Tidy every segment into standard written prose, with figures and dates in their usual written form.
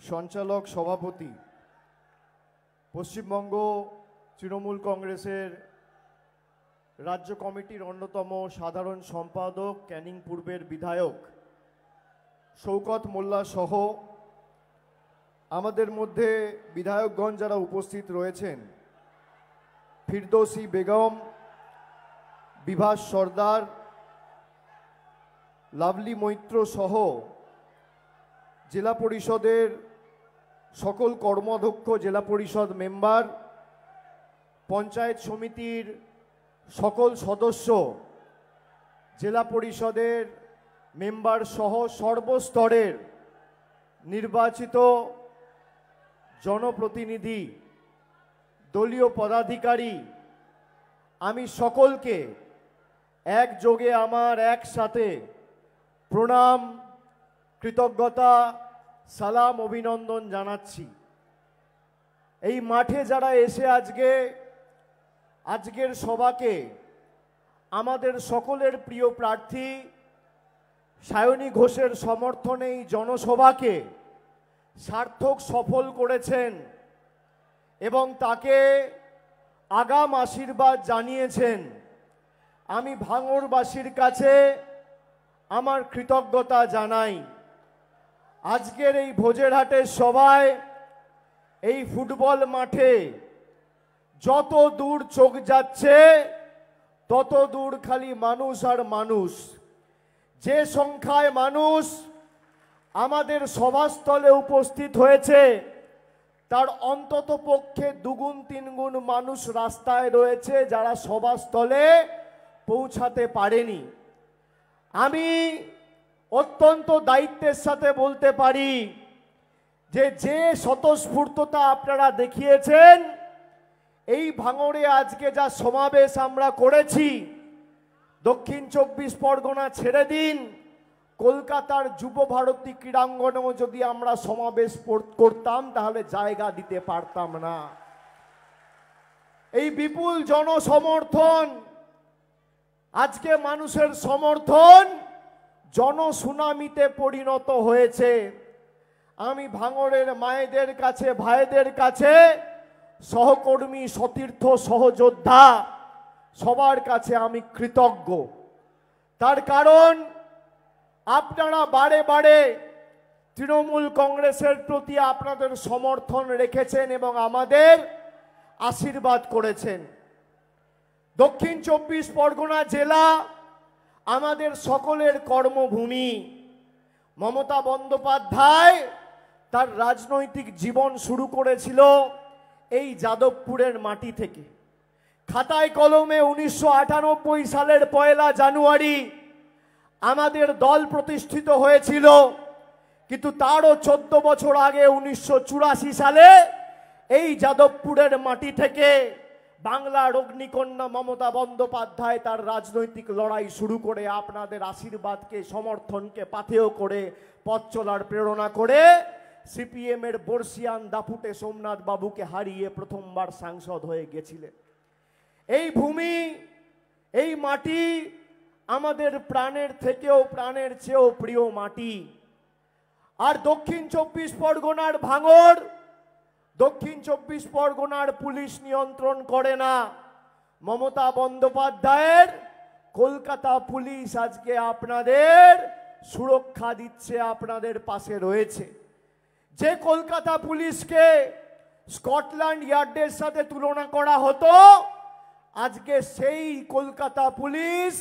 সঞ্চালক সভাপতি, পশ্চিমবঙ্গ তৃণমূল কংগ্রেসের রাজ্য কমিটির অন্যতম সাধারণ সম্পাদক, ক্যানিং পূর্বের বিধায়ক শওকত মোল্লা সহ আমাদের মধ্যে বিধায়কগণ যারা উপস্থিত রয়েছেন, ফিরদৌসী বেগম, বিভাস সর্দার, লাভলি মৈত্র সহ জেলা পরিষদের সকল কর্মাধ্যক্ষ, জেলা পরিষদ মেম্বার, পঞ্চায়েত সমিতির সকল সদস্য, জেলা পরিষদের মেম্বার সহ সর্বস্তরের নির্বাচিত জনপ্রতিনিধি, দলীয় পদাধিকারী, আমি সকলকে একযোগে আমার একসাথে প্রণাম, কৃতজ্ঞতা, সালাম, অভিনন্দন জানাচ্ছি। এই মাঠে যারা এসে আজকের সভাকে আমাদের সকলের প্রিয় প্রার্থী সায়নী ঘোষের সমর্থনে এই জনসভাকে সার্থক সফল করেছেন এবং তাকে আগাম আশীর্বাদ জানিয়েছেন, আমি ভাঙড়বাসীর কাছে আমার কৃতজ্ঞতা জানাই। আজকের এই ভোজেরহাটের সভায় এই ফুটবল মাঠে যত দূর চোখ যাচ্ছে তত দূর খালি মানুষ আর মানুষ। যে সংখ্যায় মানুষ আমাদের সভাস্থলে উপস্থিত হয়েছে তার অন্তত পক্ষে দুগুণ তিনগুণ মানুষ রাস্তায় রয়েছে যারা সভাস্থলে পৌঁছাতে পারেনি। আমি অত্যন্ত দায়িত্বের সাথে বলতে পারি যে স্বতঃস্ফূর্ততা আপনারা দেখিয়েছেন, এই ভাঙড়ে আজকে যা সমাবেশ আমরা করেছি, দক্ষিণ 24 পরগনা ছেড়ে দিন, কলকাতার যুব ভারতী ক্রীড়াঙ্গনেও যদি আমরা সমাবেশ করতাম তাহলে জায়গা দিতে পারতাম না। এই বিপুল জনসমর্থন, আজকে মানুষের সমর্থন জনসুনামিতে পরিণত হয়েছে। আমি ভাঙড়ের মায়েদের কাছে, ভাইদের কাছে, সহকর্মী, সতীর্থ, সহযোদ্ধা সবার কাছে আমি কৃতজ্ঞ। তার কারণ আপনারা বারে বারে তৃণমূল কংগ্রেসের প্রতি আপনাদের সমর্থন রেখেছেন এবং আমাদের আশীর্বাদ করেছেন। দক্ষিণ 24 পরগনা জেলা আমাদের সকলের কর্মভূমি। মমতা বন্দ্যোপাধ্যায় তার রাজনৈতিক জীবন শুরু করেছিল এই যাদবপুরের মাটি থেকে। খাতায় কলমে 1998 সালের 1 জানুয়ারি আমাদের দল প্রতিষ্ঠিত হয়েছিল, কিন্তু তারও 14 বছর আগে 1984 সালে এই যাদবপুরের মাটি থেকে বাংলার অগ্নিকন্যা মমতা বন্দ্যোপাধ্যায় তার রাজনৈতিক লড়াই শুরু করে আপনাদের আশীর্বাদকে, সমর্থনকে পাথেয় করে, পথ চলার প্রেরণা করে সিপিএম এর বর্ষিয়ান দাপুটে সোমনাথ বাবুকে হারিয়ে প্রথমবার সাংসদ হয়ে গেছিলেন। এই ভূমি, এই মাটি আমাদের প্রাণের থেকেও, প্রাণের চেয়েও প্রিয় মাটি। আর দক্ষিণ 24 পরগনার ভাঙড়, দক্ষিণ 24 পরগনার পুলিশ নিয়ন্ত্রণ করে না, মমতা বন্দ্যোপাধ্যায়ের কলকাতা পুলিশ আজকে আপনাদের সুরক্ষা দিচ্ছে, আপনাদের পাশে রয়েছে। যে কলকাতা পুলিশকে স্কটল্যান্ড ইয়ার্ডের সাথে তুলনা করা হতো, আজকে সেই কলকাতা পুলিশ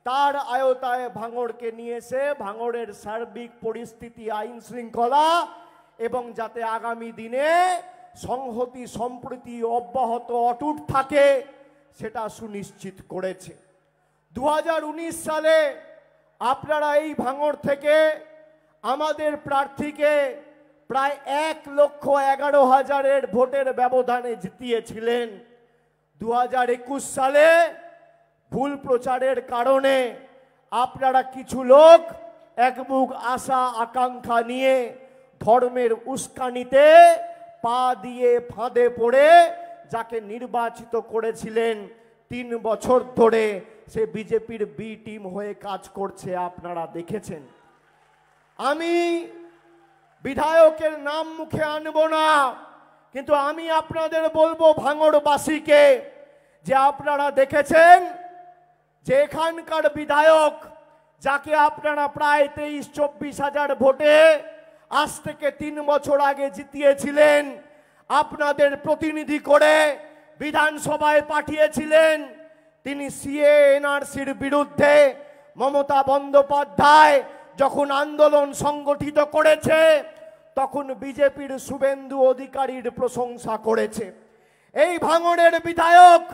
তার আয়তায় ভাঙড়কে নিয়ে এসে ভাঙড়ের সার্বিক পরিস্থিতি, আইন শৃঙ্খলা এবং যাতে আগামী দিনে সংহতি সম্প্রীতি অব্যাহত অটুট থাকে সেটা সুনিশ্চিত করেছে। 2019 সালে আপনারা এই ভাঙড় থেকে আমাদের প্রার্থীকে প্রায় 1,11,000 ভোটের ব্যবধানে জিতিয়েছিলেন। 2021 সালে ভুল প্রচারের কারণে আপনারা কিছু লোক একমুখ আশা আকাঙ্ক্ষা নিয়ে ধর্মের উস্কানিতে পা দিয়ে ফাঁদে পড়ে যাকে নির্বাচিত করেছিলেন 3 বছর ধরে সে বিজেপির বি টিম হয়ে কাজ করছে, আপনারা দেখেছেন। আমি বিধায়কের নাম মুখে আনবো না, কিন্তু আমি আপনাদের বলবো ভাঙড়বাসীকে যে আপনারা দেখেছেন যে এখানকার বিধায়ক যাকে আপনারা প্রায় 23-24 হাজার ভোটে আজ থেকে 3 বছর আগে জিতিয়েছিলেন, আপনাদের প্রতিনিধি করে বিধানসভায় পাঠিয়েছিলেন, তিনি সিএ এনআরসির বিরুদ্ধে মমতা বন্দ্যোপাধ্যায় যখন আন্দোলন সংগঠিত করেছে তখন বিজেপির শুভেন্দু অধিকারীর প্রশংসা করেছে। এই ভাঙড়ের বিধায়ক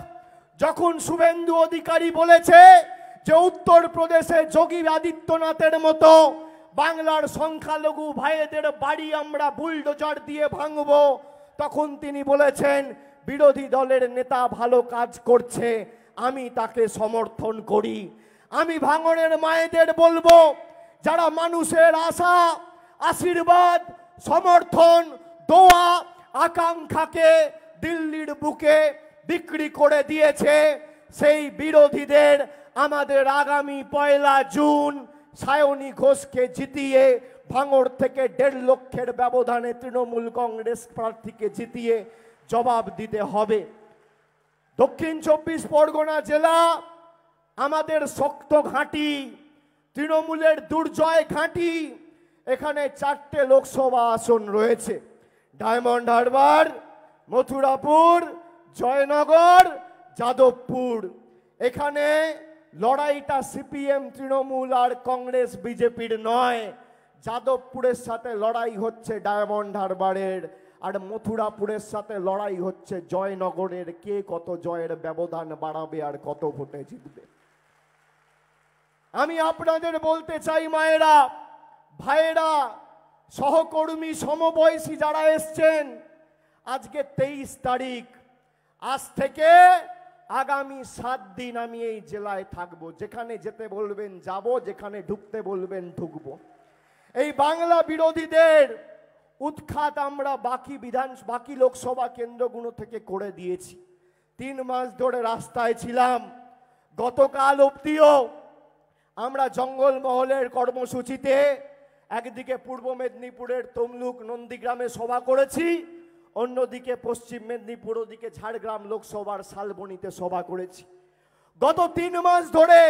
যখন শুভেন্দু অধিকারী বলেছে যে উত্তরপ্রদেশে যোগী আদিত্যনাথের মতো বাংলার সংখ্যালঘু ভাইদের বাড়ি আমরা বুলডোজার দিয়ে ভাঙব, তখন তিনি বলেছেন বিরোধী দলের নেতা ভালো কাজ করছে, আমি তাকে সমর্থন করি। আমি ভাঙড়ের মায়েদের বলবো, যারা মানুষের আশা, আশীর্বাদ, সমর্থন, দোয়া, আকাঙ্ক্ষাকে দিল্লির বুকে বিক্রি করে দিয়েছে, সেই বিরোধীদের আমাদের আগামী 1 জুন সায়নী ঘোষকে জিতিয়ে ভাঙড় থেকে 1.5 লক্ষের ব্যবধানে তৃণমূল কংগ্রেস প্রার্থীকে জিতিয়ে জবাব দিতে হবে। দক্ষিণ 24 পরগনা জেলা আমাদের শক্ত ঘাঁটি, তৃণমূলের দুর্জয় ঘাঁটি। এখানে 4টে লোকসভা আসন রয়েছে, ডায়মন্ড হারবার, মথুরাপুর, জয়নগর, যাদবপুর। এখানে লড়াইটা সিপিএম, তৃণমূল আর কংগ্রেস বিজেপির নয়। যাদবপুরের সাথে লড়াই হচ্ছে ডায়মন্ড হারবারের, আর মথুরাপুরের সাথে লড়াই হচ্ছে জয়নগরের। কে কত জয়ের ব্যবধান বাড়াবে আর কত ভোটে জিতবে। আমি আপনাদের বলতে চাই, মায়েরা, ভাইয়েরা, সহকর্মী, সমবয়সী যারা এসছেন, আজকে 23 তারিখ, আজ থেকে আগামী 7 দিন আমি এই জেলায় থাকবো। যেখানে যেতে বলবেন যাব, যেখানে ঢুকতে বলবেন ঢুকবো। এই বাংলা বিরোধীদের উৎখাত আমরা বাকি লোকসভা কেন্দ্রগুলো থেকে করে দিয়েছি। 3 মাস ধরে রাস্তায় ছিলাম। গতকাল অবধিও আমরা জঙ্গলমহলের কর্মসূচিতে একদিকে পূর্ব মেদিনীপুরের তমলুক, নন্দীগ্রামে সভা করেছি, অন্যদিকে পশ্চিম মেদিনীপুর, ওদিকে ঝাড়গ্রাম লোকসভার শালবনীতে সভা করেছি। গত 3 মাস ধরে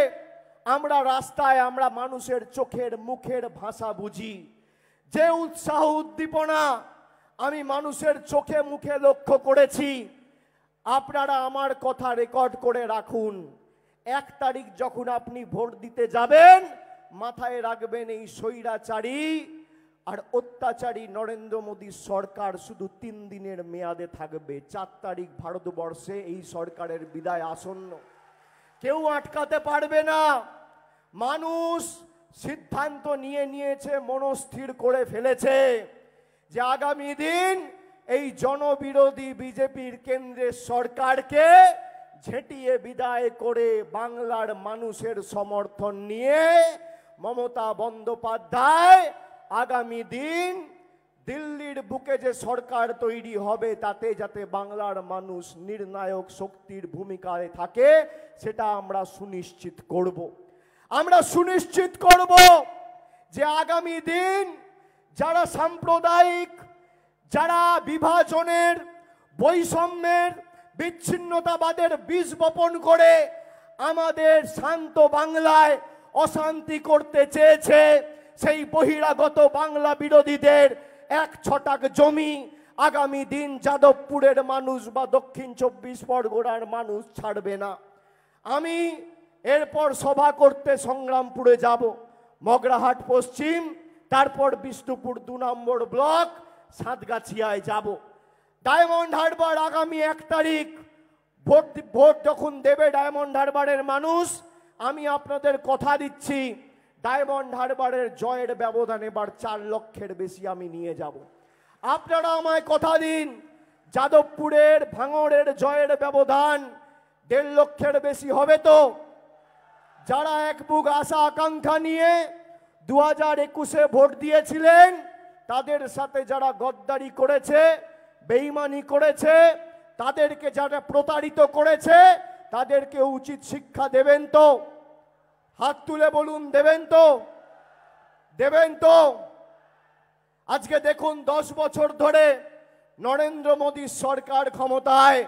আমরা রাস্তায়, আমরা মানুষের চোখের মুখের ভাষা বুঝি। যে উৎসাহ উদ্দীপনা আমি মানুষের চোখে মুখে লক্ষ্য করেছি, আপনারা আমার কথা রেকর্ড করে রাখুন। 1 তারিখ যখন আপনি ভোট দিতে যাবেন, মাথায় রাখবেন এই স্বৈরাচারী আর অত্যাচারী নরেন্দ্র মোদী সরকার শুধু 3 দিনের মেয়াদে থাকবে। 4 তারিখ ভারতবর্ষে এই সরকারের বিদায় আসন্ন, কেউ আটকাতে পারবে না। মানুষ সিদ্ধান্ত নিয়েছে, মনস্থির করে ফেলেছে যে আগামী দিন এই জনবিরোধী বিজেপির কেন্দ্রের সরকারকে ঝেঁটিয়ে বিদায় করে বাংলার মানুষের সমর্থন নিয়ে মমতা বন্দ্যোপাধ্যায় আগামী দিন দিল্লির বুকে যে সরকার তৈরি হবে, তাতে যাতে বাংলার মানুষ নির্ণায়ক শক্তির ভূমিকায় থাকে, সেটা আমরা সুনিশ্চিত করব। আমরা সুনিশ্চিত করব যে আগামী দিন যারা সাম্প্রদায়িক, যারা বিভাজনের, বৈষম্যের, বিচ্ছিন্নতাবাদের বীজ বপন করে আমাদের শান্ত বাংলায় অশান্তি করতে চেয়েছে, সেই বহিরাগত বাংলা বিরোধীদের 1 ছটাক জমি আগামী দিন যাদবপুরের মানুষ বা দক্ষিণ 24 পরগনার মানুষ ছাড়বে না। আমি এরপর সভা করতে সংগ্রামপুরে যাব, মগরাহাট পশ্চিম, তারপর বিষ্ণুপুর 2 নম্বর ব্লক, সাতগাছিয়ায় যাব। ডায়মন্ড হারবার আগামী 1 তারিখ ভোট যখন দেবে ডায়মন্ড হারবারের মানুষ, আমি আপনাদের কথা দিচ্ছি, ডায়মন্ড হারবারের জয়ের ব্যবধান এবার 4 লক্ষের বেশি আমি নিয়ে যাব। আপনারা আমায় কথা দিন, যাদবপুরের, ভাঙড়ের জয়ের ব্যবধান 1.5 লক্ষের বেশি হবে তো? যারা এক বুক আশা আকাঙ্ক্ষা নিয়ে 2021-এ ভোট দিয়েছিলেন, তাদের সাথে যারা গদ্দারি করেছে, বেঈমানি করেছে, তাদেরকে যারা প্রতারিত করেছে, তাদেরকে উচিত শিক্ষা দেবেন তো? হাত তুলে বলুন, দেবেন তো? দেবেন তো? আজকে দেখুন 10 বছর ধরে নরেন্দ্র মোদীর সরকার ক্ষমতায়,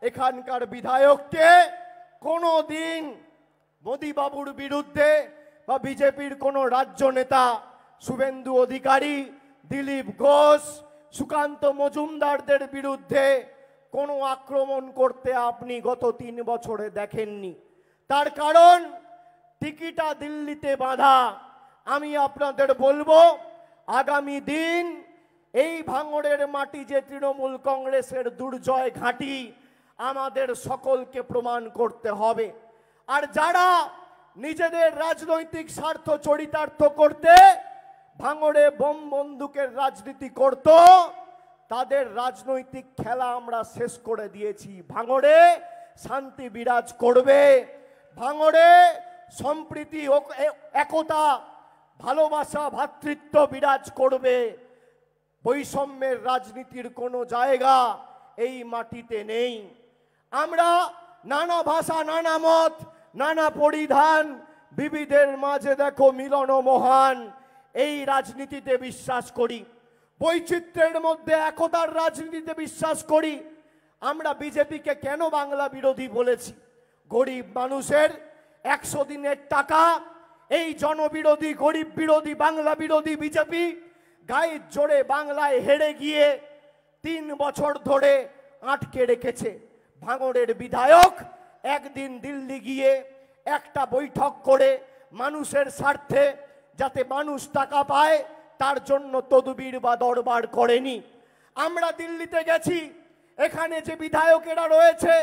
এখানকার বিধায়ককে কোনো দিন মোদী বাবুর বিরুদ্ধে বা বিজেপির কোনো রাজ্য নেতা শুভেন্দু অধিকারী, দিলীপ ঘোষ, সুকান্ত মজুমদারদের বিরুদ্ধে কোনো আক্রমণ করতে আপনি গত 3 বছরে দেখেননি। তার কারণ টিকিটা দিল্লিতে বাঁধা। আমি আপনাদের বলবো, আগামী দিন এই ভাঙড়ের মাটি যে তৃণমূল কংগ্রেসের দুর্জয় ঘাঁটি, আমাদের সকলকে প্রমাণ করতে হবে। আর যারা নিজেদের রাজনৈতিক স্বার্থ চরিতার্থ করতে ভাঙড়ে বোম বন্দুকের রাজনীতি করত, তাদের রাজনৈতিক খেলা আমরা শেষ করে দিয়েছি। ভাঙড়ে শান্তি বিরাজ করবে, ভাঙড়ে সম্প্রীতি, একতা, ভালোবাসা, ভ্রাতৃত্ব বিরাজ করবে। বৈষম্যের রাজনীতির কোনো জায়গা এই মাটিতে নেই। আমরা নানা ভাষা, নানা মত, নানা পরিধান, বিবিধের মাঝে দেখো মিলন মহান, এই রাজনীতিতে বিশ্বাস করি। বৈচিত্র্যের মধ্যে একতার রাজনীতিতে বিশ্বাস করি। আমরা বিজেপিকে কেন বাংলা বিরোধী বলেছি? গরিব মানুষের 100 দিনের টাকা এই জনবিরোধী, গরিব বিরোধী, বাংলা বিরোধী বিজেপি গায়ের জোরে বাংলায় হেরে গিয়ে 3 বছর ধরে আটকে রেখেছে। ভাঙড়ের বিধায়ক একদিন দিল্লি গিয়ে একটা বৈঠক করে মানুষের স্বার্থে যাতে মানুষ টাকা পায় তার জন্য তদবির বা দরবার করেনি। আমরা দিল্লিতে গেছি, এখানে যে বিধায়কেরা রয়েছে,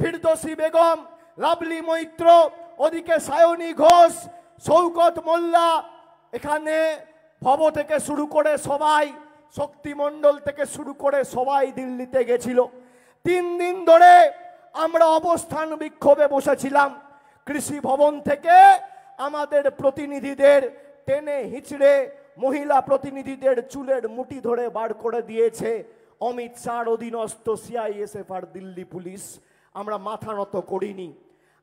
ফিরদৌসী বেগম, লাভলি মৈত্র, ওদিকে সায়নী ঘোষ, শৌকত মোল্লা, এখানে ভব থেকে শুরু করে সবাই, শক্তিমণ্ডল থেকে শুরু করে সবাই দিল্লিতে গেছিল। 3 দিন ধরে আমরা অবস্থান বিক্ষোভে বসেছিলাম। কৃষি ভবন থেকে আমাদের প্রতিনিধিদের টেনে হিচড়ে মহিলা প্রতিনিধিদের চুলের মুঠি ধরে বার করে দিয়েছে অমিত শাহর অধীনস্থ সিআইএসএফ আর দিল্লি পুলিশ। আমরা মাথা নত করিনি।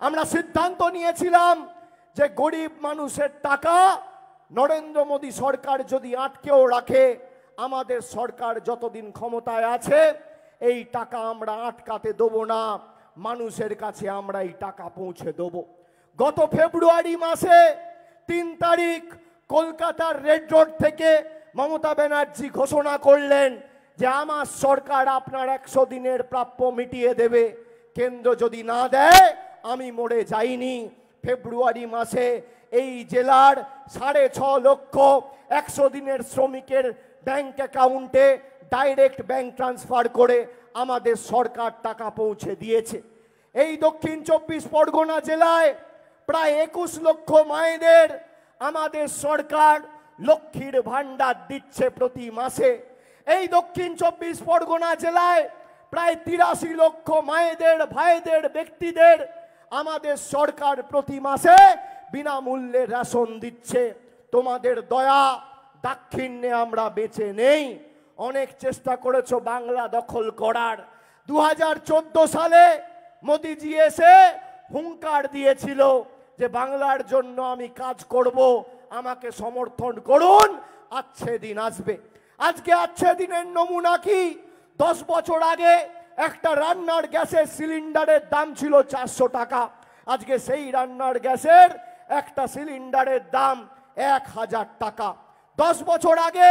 আমরা সিদ্ধান্ত নিয়েছিলাম যে গরিব মানুষের টাকা নরেন্দ্র মোদী সরকার যদি আটকেও রাখে, আমাদের সরকার যতদিন ক্ষমতায় আছে এই টাকা আমরা আটকাতে দেবো না, মানুষের কাছে আমরা এই টাকা পৌঁছে দেবো। গত ফেব্রুয়ারি মাসে 3 তারিখ কলকাতার রেড রোড থেকে মমতা ব্যানার্জি ঘোষণা করলেন যে আমার সরকার আপনার 100 দিনের প্রাপ্য মিটিয়ে দেবে, কেন্দ্র যদি না দেয় আমি মরে যাইনি। ফেব্রুয়ারি মাসে এই জেলার 6.5 লক্ষ 100 দিনের শ্রমিকের ব্যাংক অ্যাকাউন্টে ডাইরেক্ট ব্যাংক ট্রান্সফার করে আমাদের সরকার টাকা পৌঁছে দিয়েছে। এই দক্ষিণ 24 পরগনা জেলায় প্রায় 21 লক্ষ মায়েদের আমাদের সরকার লক্ষ্মীর ভান্ডার দিচ্ছে প্রতি মাসে। এই দক্ষিণ 24 পরগনা জেলায় প্রায় 83 লক্ষ মায়েদের, ভাইদের, ব্যক্তিদের আমাদের সরকার প্রতি মাসে বিনামূল্যে রেশন দিচ্ছে। তোমাদের দয়া দাক্ষিণ্যে আমরা বেঁচে নেই। অনেক চেষ্টা করেছো বাংলা দখল করার। 2014 সালে মোদিজি এসে হুঙ্কার দিয়েছিল যে বাংলার জন্য আমি কাজ করব, আমাকে সমর্থন করুন, আচ্ছে দিন আসবে। আজকে আচ্ছে দিনের নমুনা কি? 10 বছর আগে একটা রান্নার গ্যাসের সিলিন্ডারের দাম ছিল 400 টাকা। আজকে সেই রান্নার গ্যাসের একটা সিলিন্ডারের দাম 1000 টাকা। 10 বছর আগে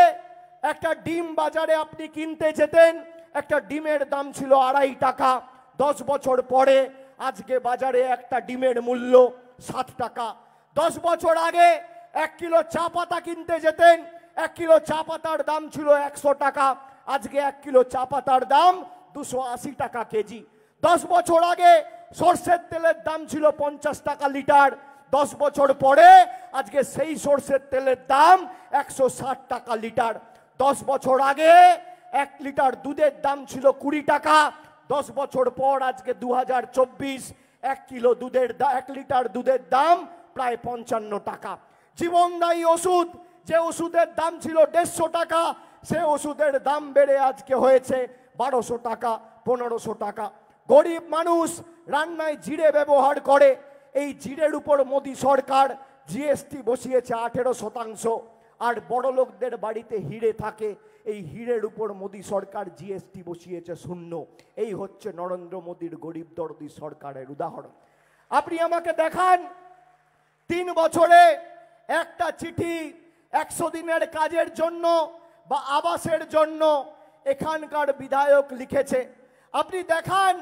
একটা ডিম বাজারে আপনি কিনতে যেতেন, একটা ডিমের দাম ছিল 2.5 টাকা। 10 বছর পরে আজকে বাজারে একটা ডিমের মূল্য 7 টাকা। 10 বছর আগে 1 কিলো চা পাতা কিনতে যেতেন, 1 কিলো চা পাতার দাম ছিল 100 টাকা। আজকে 1 কিলো চা পাতার দাম 280 টাকা কেজি। 10 বছর আগে সরষের তেলের দাম ছিল 50 টাকা লিটার। 10 বছর পরে আজকে সেই সরষের তেলের দাম 160 টাকা লিটার। 10 বছর আগে 1 লিটার দুধের দাম ছিল 20 টাকা। 10 বছর পর আজকে 2024 1 কিলো দুধের 1 লিটার দুধের দাম প্রায় 55 টাকা। জীবনদায়ী ওষুধ, যে ওষুধের দাম ছিল 150 টাকা, সে ওষুধের দাম বেড়ে আজকে হয়েছে 1200 টাকা, 1500 টাকা। গরিব মানুষ রান্নায় জিরে ব্যবহার করে, এই জিরের উপর মোদী সরকার জিএসটি বসিয়েছে 18%। আর বড় লোকদের বাড়িতে হিরে থাকে, এই হিরের উপর মোদী সরকার জিএসটি বসিয়েছে শূন্য। এই হচ্ছে নরেন্দ্র মোদীর গরিব দরদি সরকারের উদাহরণ। আপনি আমাকে দেখান 3 বছরে একটা চিঠি 100 দিনের কাজের জন্য বা আবাসের জন্য এখানকার বিধায়ক লিখেছে। আপনি দেখান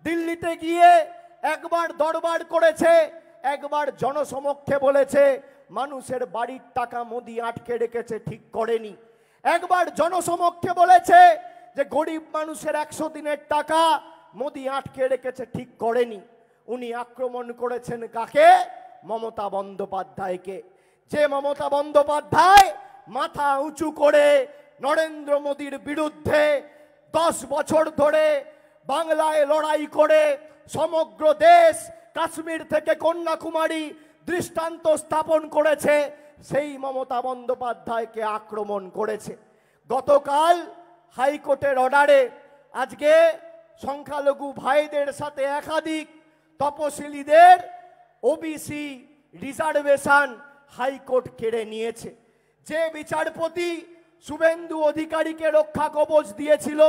দিল্লিতে গিয়ে একবার দরবার করেছে, একবার জনসমক্ষে বলেছে মানুষের বাড়ির টাকা মোদি আটকে রেখেছে, ঠিক করেনি। একবার জনসমক্ষে বলেছে যে গরিব মানুষের 100 দিনের টাকা মোদি আটকে রেখেছে, ঠিক করেনি। উনি আক্রমণ করেছেন কাকে? মমতা বন্দ্যোপাধ্যায়কে। যে মমতা বন্দ্যোপাধ্যায় মাথা উঁচু করে নরেন্দ্র মোদীর বিরুদ্ধে 10 বছর ধরে বাংলায় লড়াই করে সমগ্র দেশ কাশ্মীর থেকে কন্যাকুমারী দৃষ্টান্ত স্থাপন করেছে, সেই মমতা বন্দ্যোপাধ্যায়কে আক্রমণ করেছে। গতকাল হাইকোর্টের অর্ডারে আজকে সংখ্যালঘু ভাইদের সাথে একাধিক তপশিলীদের ওবিসি রিজার্ভেশন হাইকোর্ট কেড়ে নিয়েছে। যে বিচারপতি শুভেন্দু অধিকারীকে রক্ষা কবচ দিয়েছিল,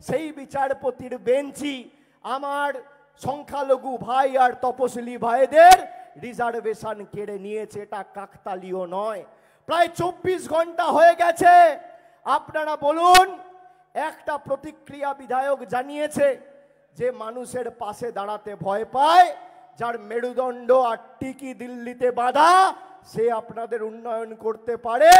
সেই বিচারপতির বেঞ্চই আমার সংখ্যালঘু ভাই আর তপশিলি ভাইদের রিজার্ভেশন কেড়ে নিয়েছে। এটা কাকতালীয় নয়। প্রায় 24 ঘন্টা হয়ে গেছে। আপনারা বলুন, একটা প্রতিক্রিয়া বিধায়ক জানিয়েছে যে মানুষের পাশে দাঁড়াতে ভয় পায়, যার মেরুদণ্ড আর টিকি দিল্লিতে বাঁধা, সে আপনাদের উন্নয়ন করতে পারে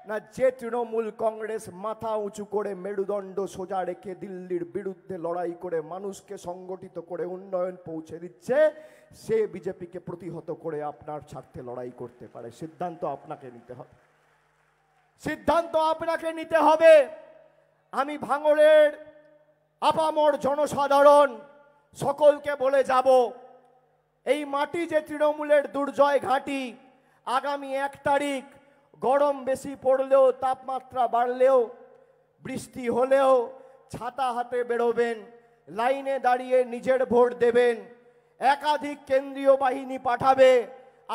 না যে তৃণমূল কংগ্রেস মাথা উঁচু করে মেরুদণ্ড সোজা রেখে দিল্লির বিরুদ্ধে লড়াই করে মানুষকে সংগঠিত করে উন্নয়ন পৌঁছে দিচ্ছে, সে বিজেপিকে প্রতিহত করে আপনার স্বার্থে লড়াই করতে পারে। সিদ্ধান্ত আপনাকে নিতে হবে, সিদ্ধান্ত আপনাকে নিতে হবে। আমি ভাঙড়ের আপামর জনসাধারণ সকলকে বলে যাব, এই মাটি যে তৃণমূলের দুর্জয় ঘাঁটি, আগামী 1 তারিখ গরম বেশি পড়লেও, তাপমাত্রা বাড়লেও, বৃষ্টি হলেও ছাতা হাতে বেরোবেন, লাইনে দাঁড়িয়ে নিজের ভোট দেবেন। একাধিক কেন্দ্রীয় বাহিনী পাঠাবে,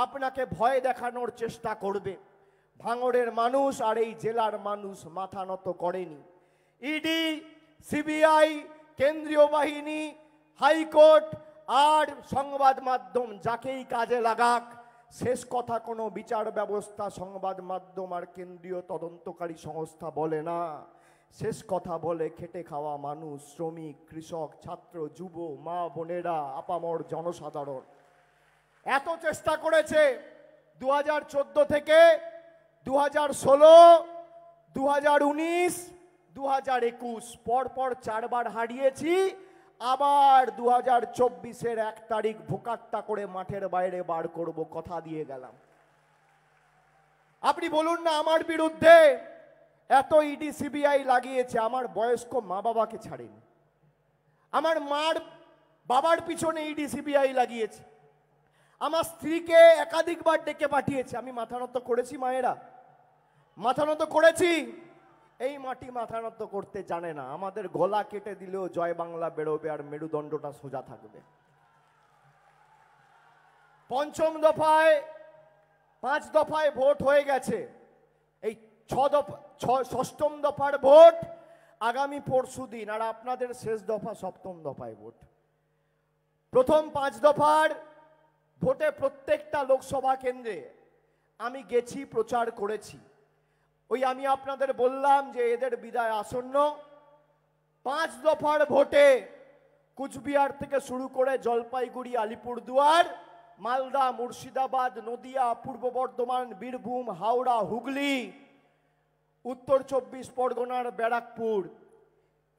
আপনাকে ভয় দেখানোর চেষ্টা করবে। ভাঙড়ের মানুষ আর এই জেলার মানুষ মাথা নত করেনি। ইডি, সিবিআই, কেন্দ্রীয় বাহিনী, হাইকোর্ট আর সংবাদ মাধ্যম যাকেই কাজে লাগাক, শেষ কথা কোনো বিচার ব্যবস্থা, সংবাদ মাধ্যম আর কেন্দ্রীয় তদন্তকারী সংস্থা বলে না। শেষ কথা বলে খেটে খাওয়া মানুষ, শ্রমিক, কৃষক, ছাত্র, যুব, মা বোনেরা, আপামর জনসাধারণ। এত চেষ্টা করেছে 2014 থেকে 2016, 2019, 2021 পরপর 4 বার হারিয়েছি। আবার 2024-এর 1 তারিখ ভোকাট্টা করে মাঠের বাইরে বার করব, কথা দিয়ে গেলাম। আপনি বলুন না, আমার বিরুদ্ধে এত ইডি সিবিআই লাগিয়েছে, আমার বয়স্ক মা বাবাকে ছাড়েনি। আমার মার বাবার পিছনে ইডি সিবিআই লাগিয়েছে, আমার স্ত্রীকে একাধিকবার ডেকে পাঠিয়েছে। আমি মাথা নত করেছি? মায়েরা মাথা নত করেছি? এই মাটি মাথা নত করতে জানে না। আমাদের গলা কেটে দিলেও জয় বাংলা বেরোবে আর মেরুদণ্ডটা সোজা থাকবে। 5ম দফায় 5 দফায় ভোট হয়ে গেছে। এই 6ম দফার ভোট আগামী পরশুদিন, আর আপনাদের শেষ দফা 7ম দফায় ভোট। প্রথম 5 দফার ভোটে প্রত্যেকটা লোকসভা কেন্দ্রে আমি গেছি, প্রচার করেছি। ওই আমি আপনাদের বললাম যে এদের বিদায় আসন্ন। 5 দফার ভোটে কুচবিহার থেকে শুরু করে জলপাইগুড়ি, আলিপুরদুয়ার, মালদা, মুর্শিদাবাদ, নদিয়া, পূর্ব বর্ধমান, বীরভূম, হাওড়া, হুগলি, উত্তর 24 পরগনার ব্যারাকপুর,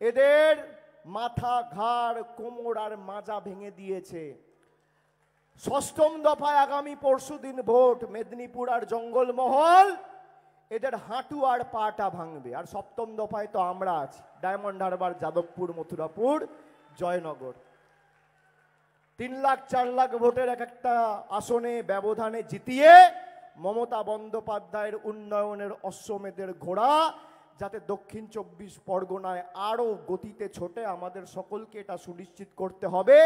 এদের মাথা, ঘাড়, কোমর আর মাজা ভেঙে দিয়েছে। 6ম দফায় আগামী পরশুদিন ভোট, মেদিনীপুর আর জঙ্গলমহল, এদের হাঁটু আর পাটা ভাঙবে। আর 7ম দফায় তো আমরা আছি, ডায়মন্ড হারবার, যাদবপুর, মথুরাপুর, জয়নগর। 3 লাখ 4 লাখ ভোটের একটা আসনে ব্যবধানে জিতিয়ে মমতা বন্দ্যোপাধ্যায়ের উন্নয়নের অশ্বমেধের ঘোড়া যাতে দক্ষিণ 24 পরগনায় আরও গতিতে ছোটে, আমাদের সকলকে এটা সুনিশ্চিত করতে হবে।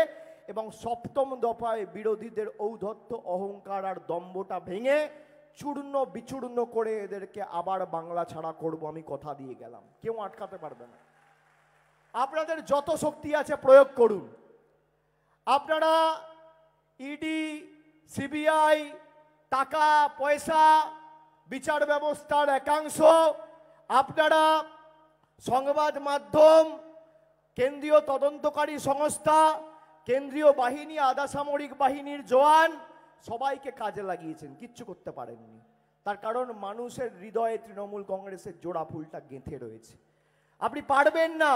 এবং 7ম দফায় বিরোধীদের ঔদ্ধত্য, অহংকার আর দম্ভটা ভেঙে চূর্ণ বিচূর্ণ করে এদেরকে আবার বাংলা ছাড়া করব, আমি কথা দিয়ে গেলাম, কেউ আটকাতে পারবে না। আপনাদের যত শক্তি আছে প্রয়োগ করুন। আপনারা ইডি, সিবিআই, টাকা পয়সা, বিচার ব্যবস্থার একাংশ, আপনারা সংবাদ মাধ্যম, কেন্দ্রীয় তদন্তকারী সংস্থা, কেন্দ্রীয় বাহিনী, আধা সামরিক বাহিনীর জওয়ান, সবাইকে কাজে লাগিয়েছেন, কিচ্ছু করতে পারেননি। তার কারণ মানুষের হৃদয়ে তৃণমূল কংগ্রেসের জোড়া ফুলটা গেঁথে রয়েছে। আপনি পারবেন না।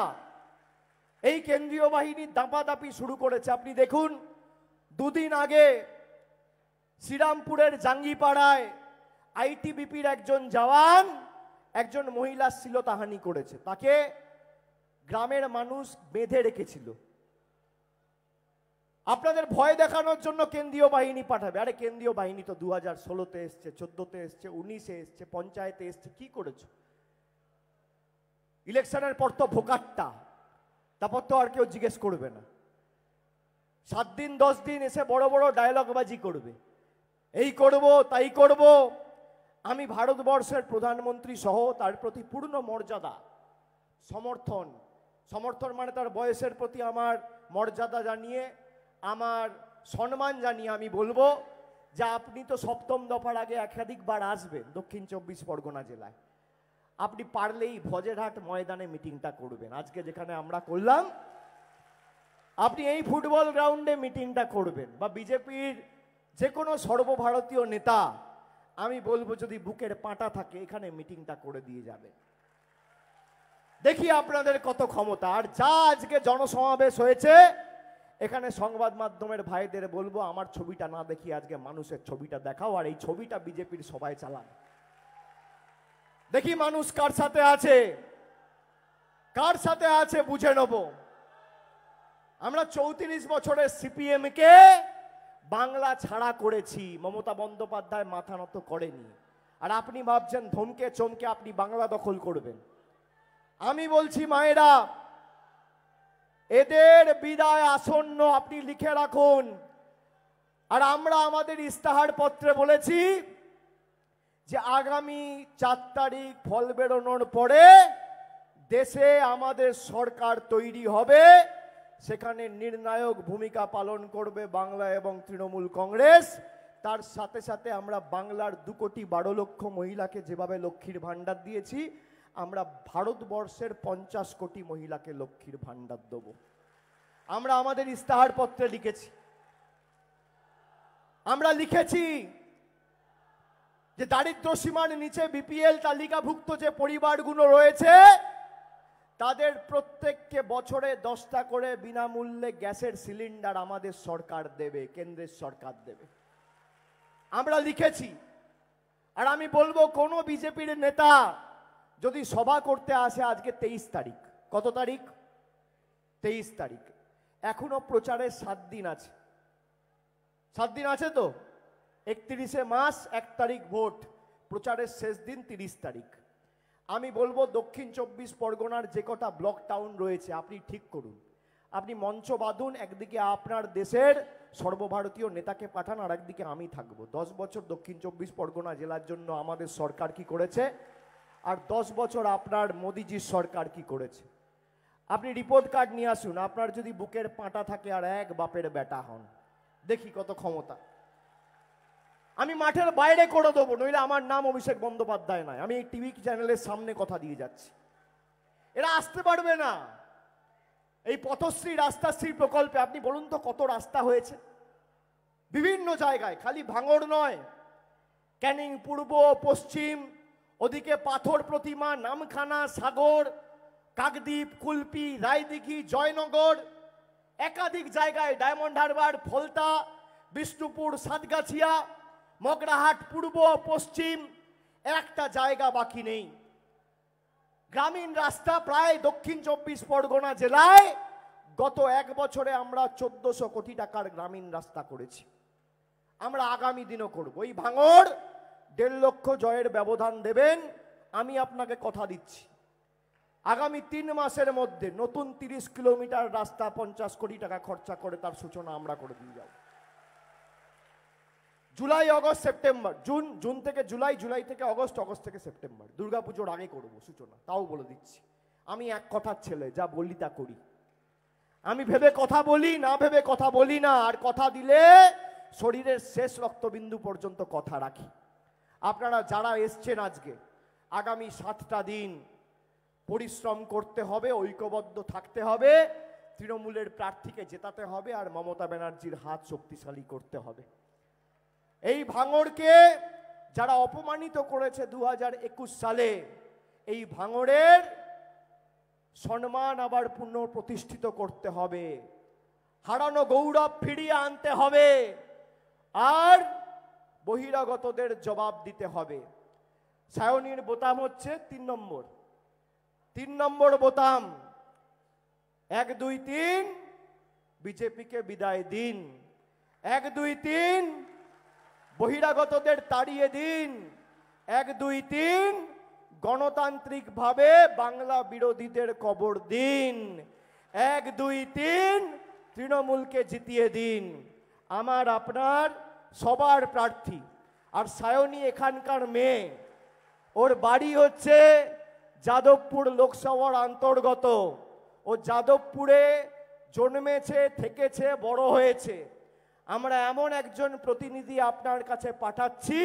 এই কেন্দ্রীয় বাহিনী দাপাদাপি শুরু করেছে। আপনি দেখুন, দুদিন আগে শ্রীরামপুরের জাঙ্গিপাড়ায় আইটিবিপির একজন জওয়ান একজন মহিলার শ্লীলতাহানি করেছে, তাকে গ্রামের মানুষ বেঁধে রেখেছিল। আপনাদের ভয় দেখানোর জন্য কেন্দ্রীয় বাহিনী পাঠাবে। আরে কেন্দ্রীয় বাহিনী তো 2016-তে এসছে, 14-তে এসছে, 19-এ এসছে, পঞ্চায়েতে এসছে, কি করেছো? ইলেকশনের পর তো ভোকাট্টা, তারপর তো আর কেউ জিজ্ঞেস করবে না। 7 দিন 10 দিন এসে বড় বড় ডায়লগবাজি করবে, এই করব তাই করব। আমি ভারতবর্ষের প্রধানমন্ত্রী সহ তার প্রতি পূর্ণ মর্যাদা, সমর্থন মানে তার বয়সের প্রতি আমার মর্যাদা জানিয়ে, আমার সম্মান জানিয়ে আমি বলবো যে আপনি তো 7ম দফার আগে একাধিকবার আসবেন দক্ষিণ 24 পরগনা জেলায়। আপনি পারলেই ভজেরহাট ময়দানে মিটিংটা করবেন। আজকে যেখানে আমরা করলাম, আপনি এই ফুটবল গ্রাউন্ডে মিটিংটা করবেন। বা বিজেপির যে কোনো সর্বভারতীয় নেতা, আমি বলবো যদি বুকের পাঁটা থাকে এখানে মিটিংটা করে দিয়ে যাবে। দেখি আপনাদের কত ক্ষমতা। আর যা আজকে জনসমাবেশ হয়েছে, এখানে সংবাদ মাধ্যমের ভাইদের বলবো আমার ছবিটা না দেখিয়ে আজকে মানুষের ছবিটা দেখাও, আর এই ছবিটা বিজেপির সবাই চালান। দেখি মানুষ কার সাথে আছে, কার সাথে আছে বুঝে নেব। আমরা 34 বছরের সিপিএম কে বাংলা ছাড়া করেছি, মমতা বন্দ্যোপাধ্যায় মাথা নত করেনি। আর আপনি ভাবছেন ধমকে চমকে আপনি বাংলা দখল করবেন। আমি বলছি মায়েরা, এদের বিদায় আসন্ন, আপনি লিখে রাখুন। আর আমরা আমাদের ইস্তাহার পত্রে বলেছি যে আগামী 4 তারিখ ফল বেরোনোর পরে দেশে আমাদের সরকার তৈরি হবে, সেখানে নির্ণায়ক ভূমিকা পালন করবে বাংলা এবং তৃণমূল কংগ্রেস। তার সাথে সাথে আমরা বাংলার 2,12,00,000 মহিলাকে যেভাবে লক্ষ্মীর ভাণ্ডার দিয়েছি, আমরা ভারতবর্ষের 50 কোটি মহিলাকে লক্ষ্মীর ভাণ্ডার দেব। আমরা আমাদের ইস্তাহার পত্রে লিখেছি। আমরা লিখেছি যে দারিদ্র্য সীমার নিচে বিপিএল তালিকাভুক্ত যে পরিবারগুলো রয়েছে, তাদের প্রত্যেককে বছরে 10টা করে বিনামূল্যে গ্যাসের সিলিন্ডার আমাদের সরকার দেবে, কেন্দ্রের সরকার দেবে। আমরা লিখেছি। আর আমি বলবো কোন বিজেপির নেতা যদি সভা করতে আসে, আজকে 23 তারিখ, কত তারিখ? 23 তারিখ। এখনো প্রচারের 7 দিন আছে। 7 দিন আছে তো? 31শে মাস, 1 তারিখ ভোট, প্রচারের শেষ দিন 30 তারিখ। আমি বলবো দক্ষিণ 24 পরগনার যে কটা ব্লক টাউন রয়েছে আপনি ঠিক করুন, আপনি মঞ্চ বাঁধুন। একদিকে আপনার দেশের সর্বভারতীয় নেতাকে পাঠান, আর একদিকে আমি থাকবো। 10 বছর দক্ষিণ 24 পরগনা জেলার জন্য আমাদের সরকার কি করেছে, আর 10 বছর আপনার মোদিজির সরকার কি করেছে। আপনি রিপোর্ট কার্ড নিয়ে আসুন। আপনার যদি বুকের পাঁটা থাকে আর এক বাপের বেটা হন, দেখি কত ক্ষমতা। আমি মাঠের বাইরে করে দেবো, নইলে আমার নাম অভিষেক বন্দ্যোপাধ্যায় নয়। আমি এই টিভি চ্যানেলের সামনে কথা দিয়ে যাচ্ছি, এরা আসতে পারবে না। এই পথশ্রী রাস্তাশ্রী প্রকল্পে আপনি বলুন তো কত রাস্তা হয়েছে বিভিন্ন জায়গায়, খালি ভাঙড় নয়, ক্যানিং পূর্ব পশ্চিম, ওদিকে পাথর প্রতিমা, নামখানা, সাগর, কাকদ্বীপ, কুলপি, রায়দিঘি, জয়নগর, একাধিক জায়গায়, ডায়মন্ড হারবার, ফলতা, বিষ্ণুপুর, সাতগাছিয়া, মগরাহাট, পূর্ব পশ্চিম, একটা জায়গা বাকি নেই। গ্রামীণ রাস্তা প্রায় দক্ষিণ 24 পরগনা জেলায় গত 1 বছরে আমরা 1400 কোটি টাকার গ্রামীণ রাস্তা করেছি। আমরা আগামী দিনও করব। এই ভাঙড় 1.5 লক্ষ জয়ের ব্যবধান দেবেন, আমি আপনাকে কথা দিচ্ছি। আগামী 3 মাসের মধ্যে নতুন 30 কিলোমিটার রাস্তা 50 কোটি টাকা খরচা করে তার সূচনা আমরা করে দিয়ে যাব। জুলাই আগস্ট সেপ্টেম্বর, জুন থেকে জুলাই, জুলাই থেকে আগস্ট, আগস্ট থেকে সেপ্টেম্বর, দুর্গাপুজোর আগে করব সূচনা। তাও বলে দিচ্ছি, আমি এক কথার ছেলে, যা বলি তা করি। আমি ভেবে কথা বলি না, ভেবে কথা বলি না, আর কথা দিলে শরীরের শেষ রক্তবিন্দু পর্যন্ত কথা রাখি। আপনারা যারা এসছেন আজকে, আগামী 7টা দিন পরিশ্রম করতে হবে, ঐক্যবদ্ধ থাকতে হবে, তৃণমূলের প্রার্থীকে জেতাতে হবে, আর মমতা ব্যানার্জির হাত শক্তিশালী করতে হবে। এই ভাঙড়কে যারা অপমানিত করেছে 2021 সালে, এই ভাঙড়ের সম্মান আবার পুনঃপ্রতিষ্ঠিত করতে হবে, হারানো গৌরব ফিরিয়ে আনতে হবে, আর বহিরাগতদের জবাব দিতে হবে। সায়নীর বোতাম হচ্ছে 3 নম্বর, 3 নম্বর বোতাম। 1, 2, 3 বিজেপিকে বিদায় দিন, 1, 2, 3 বহিরাগতদের তাড়িয়ে দিন, 1, 2, 3 গণতান্ত্রিকভাবে বাংলা বিরোধীদের কবর দিন, 1, 2, 3 তৃণমূলকে জিতিয়ে দিন। আমার আপনার সবার প্রার্থী। আর সায়নী এখানকার মেয়ে, ওর বাড়ি হচ্ছে যাদবপুর লোকসভার অন্তর্গত। ও যাদবপুরে জন্মেছে, থেকেছে, বড় হয়েছে। আমরা এমন একজন প্রতিনিধি আপনার কাছে পাঠাচ্ছি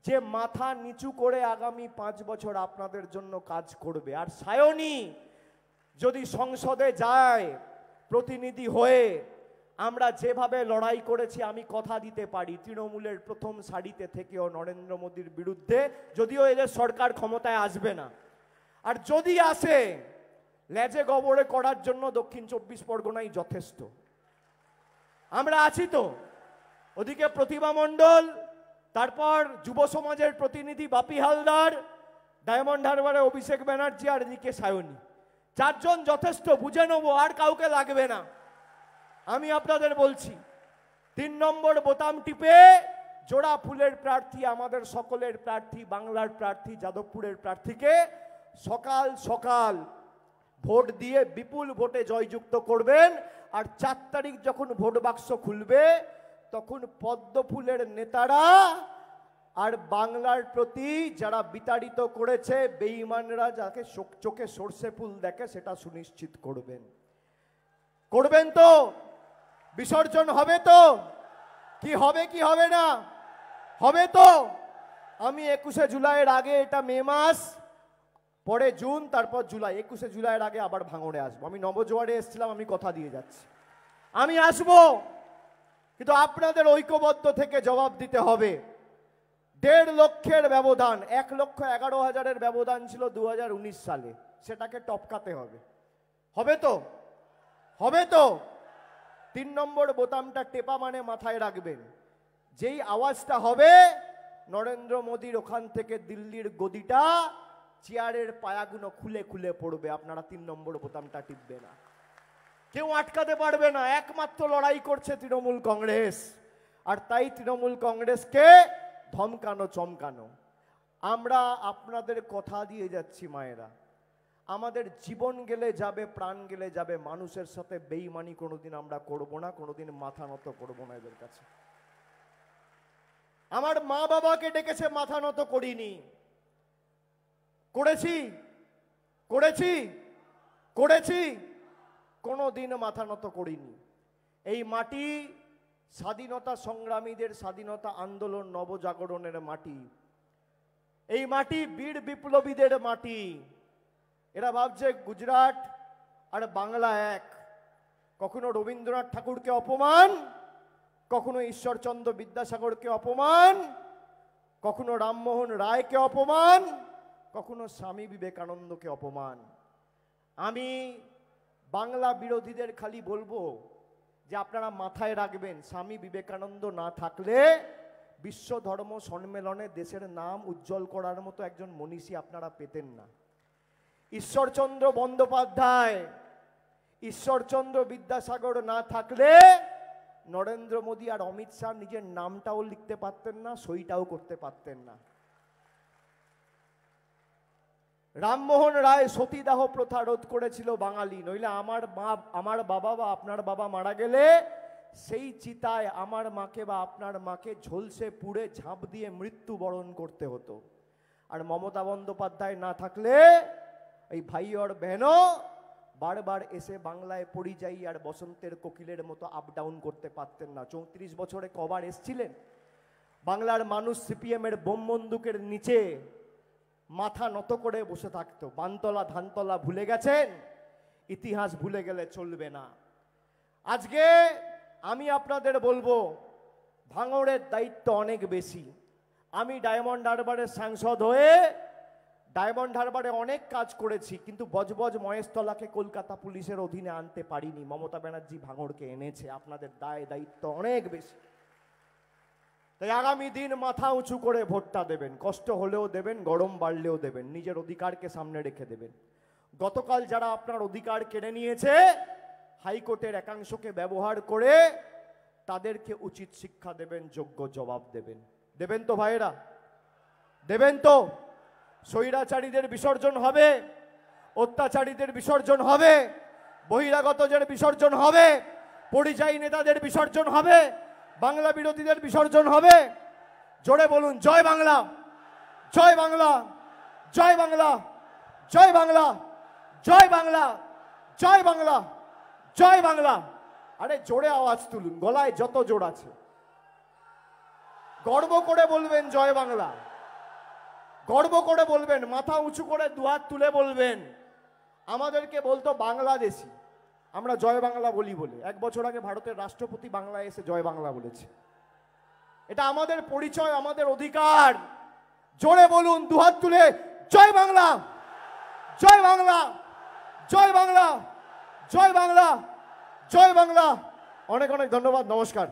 যে মাথা নিচু করে আগামী 5 বছর আপনাদের জন্য কাজ করবে। আর সায়নী যদি সংসদে যায় প্রতিনিধি হয়ে, আমরা যেভাবে লড়াই করেছি, আমি কথা দিতে পারি তৃণমূলের প্রথম সারিতে থেকেও নরেন্দ্র মোদীর বিরুদ্ধে, যদিও এদের সরকার ক্ষমতায় আসবে না, আর যদি আসে লেজে গবরে করার জন্য দক্ষিণ 24 পরগনাই যথেষ্ট। আমরা আছি তো। ওদিকে প্রতিভা মণ্ডল, তারপর যুব সমাজের প্রতিনিধি বাপি হালদার, ডায়মন্ড হারবারে অভিষেক ব্যানার্জি, আর এদিকে সায়নী। 4 জন যথেষ্ট, বুঝে নেবো, আর কাউকে লাগবে না। আমি আপনাদের বলছি, 3 নম্বর বোতাম টিপে জোড়া ফুলের প্রার্থী, আমাদের সকলের প্রার্থী, বাংলার প্রার্থী, যাদবপুরের প্রার্থীকে সকাল সকাল ভোট দিয়ে বিপুল ভোটে জয়যুক্ত করবেন। আর 4 তারিখ যখন ভোট বাক্স খুলবে, তখন পদ্ম ফুলের নেতারা আর বাংলার প্রতি যারা বিতাড়িত করেছে বেঈমানরা, যাকে চোখে সর্ষে ফুল দেখে, সেটা সুনিশ্চিত করবেন। করবেন তো? বিসর্জন হবে তো? কি হবে কি হবে না? হবে তো? আমি 21শে জুলাইয়ের আগে, এটা মে মাস, পরে জুন, তারপর জুলাই, 21শে জুলাইয়ের আগে আবার ভাঙড়ে আসবো। আমি নবজোয়ারে এসেছিলাম, আমি কথা দিয়ে যাচ্ছি, আমি আসবো। কিন্তু আপনাদের ঐক্যবদ্ধ থেকে জবাব দিতে হবে। 1.5 লক্ষের ব্যবধান, 1,11,000-এর ব্যবধান ছিল 2019 সালে, সেটাকে টপকাতে হবে। হবে তো? হবে তো? 3 নম্বর বোতামটা টেপা মানে মাথায় রাখবেন, যেই আওয়াজটা হবে নরেন্দ্র মোদীর ওখান থেকে দিল্লির গদিটা, চেয়ারের পায়াগুলো খুলে খুলে পড়বে। আপনারা 3 নম্বর বোতামটা টিপবে না, কেউ আটকাতে পারবে না। একমাত্র লড়াই করছে তৃণমূল কংগ্রেস, আর তাই তৃণমূল কংগ্রেসকে ধমকানো চমকানো। আমরা আপনাদের কথা দিয়ে যাচ্ছি মায়েরা, আমাদের জীবন গেলে যাবে, প্রাণ গেলে যাবে, মানুষের সাথে বেঈমানি কোনোদিন আমরা করব না, কোনোদিন মাথা নত করব না এদের কাছে। আমার মা বাবাকে ডেকেছে, মাথা নত করিনি। করেছি? করেছি? করেছি? কোনোদিন মাথা নত করিনি। এই মাটি স্বাধীনতা সংগ্রামীদের, স্বাধীনতা আন্দোলন, নবজাগরণের মাটি। এই মাটি বীর বিপ্লবীদের মাটি। এরা ভাবছে গুজরাট আর বাংলা এক। কখনো রবীন্দ্রনাথ ঠাকুরকে অপমান, কখনো ঈশ্বরচন্দ্র বিদ্যাসাগরকে অপমান, কখনো রামমোহন রায়কে অপমান, কখনো স্বামী বিবেকানন্দকে অপমান। আমি বাংলা বিরোধীদের খালি বলবো যে আপনারা মাথায় রাখবেন, স্বামী বিবেকানন্দ না থাকলে বিশ্ব ধর্ম সম্মেলনে দেশের নাম উজ্জ্বল করার মতো একজন মনীষী আপনারা পেতেন না। ঈশ্বরচন্দ্র বন্দ্যোপাধ্যায়, ঈশ্বরচন্দ্র বিদ্যাসাগর না থাকলে নরেন্দ্র মোদী আর অমিত শাহ নিজের নামটাও লিখতে পারতেন না, সইটাও করতে পারতেন না। রামমোহন রায় সতীদাহ প্রথা রোধ করেছিল বাঙালি, নইলে আমার বাবা বা আপনার বাবা মারা গেলে সেই চিতায় আমার মাকে বা আপনার মাকে ঝলসে পুড়ে ঝাঁপ দিয়ে মৃত্যুবরণ করতে হতো। আর মমতা বন্দ্যোপাধ্যায় না থাকলে এই ভাই और बहनों বারবার এসে বাংলায় পরিযায়ী আর বসন্তের কোকিলের মতো আপ ডাউন করতে পারতেন না। 34 বছরে কবার এসেছিলেন? বাংলার মানুষ সিপিএম এর বোম বন্দুকের নিচে মাথা নত করে বসে থাকতো। বানতলা ধানতলা ভুলে গেছেন, ইতিহাস ভুলে গেলে চলবে না। আজকে আমি আপনাদের বলবো ভাঙড়ের দায়িত্ব অনেক বেশি। আমি ডায়মন্ড হারবারের সাংসদ হয়ে ডায়মন্ড হারবারে অনেক কাজ করেছি, কিন্তু বজবজ মহেশতলাকে কলকাতা পুলিশের অধীনে আনতে পারিনি। মমতা ব্যানার্জি ভাঙড়কে এনেছে। আপনাদের দায়িত্ব অনেক বেশি। তাই আগামী দিন মাথা উঁচু করে ভোটটা দেবেন। কষ্ট হলেও দেবেন, গরম বাড়লেও দেবেন, নিজের অধিকারকে সামনে রেখে দেবেন। গতকাল যারা আপনার অধিকার কেড়ে নিয়েছে, হাইকোর্টের একাংশকে ব্যবহার করে তাদেরকে উচিত শিক্ষা দেবেন, যোগ্য জবাব দেবেন। দেবেন তো ভাইয়েরা? দেবেন তো? স্বৈরাচারীদের বিসর্জন হবে, অত্যাচারীদের বিসর্জন হবে, বহিরাগতদের বিসর্জন হবে, পরিযায়ী নেতাদের বিসর্জন হবে, বাংলা বিরোধীদের বিসর্জন হবে। জোরে বলুন জয় বাংলা, জয় বাংলা, জয় বাংলা, জয় বাংলা, জয় বাংলা, জয় বাংলা, জয় বাংলা। আরে জোরে আওয়াজ তুলুন, গলায় যত জোর আছে। গর্ব করে বলবেন জয় বাংলা, গর্ব করে বলবেন, মাথা উঁচু করে দুহাত তুলে বলবেন। আমাদেরকে বলতো বাংলাদেশি, আমরা জয় বাংলা বলি বলে। 1 বছর আগে ভারতের রাষ্ট্রপতি বাংলায় এসে জয় বাংলা বলেছে। এটা আমাদের পরিচয়, আমাদের অধিকার। জোরে বলুন দুহাত তুলে জয় বাংলা, জয় বাংলা, জয় বাংলা, জয় বাংলা, জয় বাংলা। অনেক অনেক ধন্যবাদ, নমস্কার।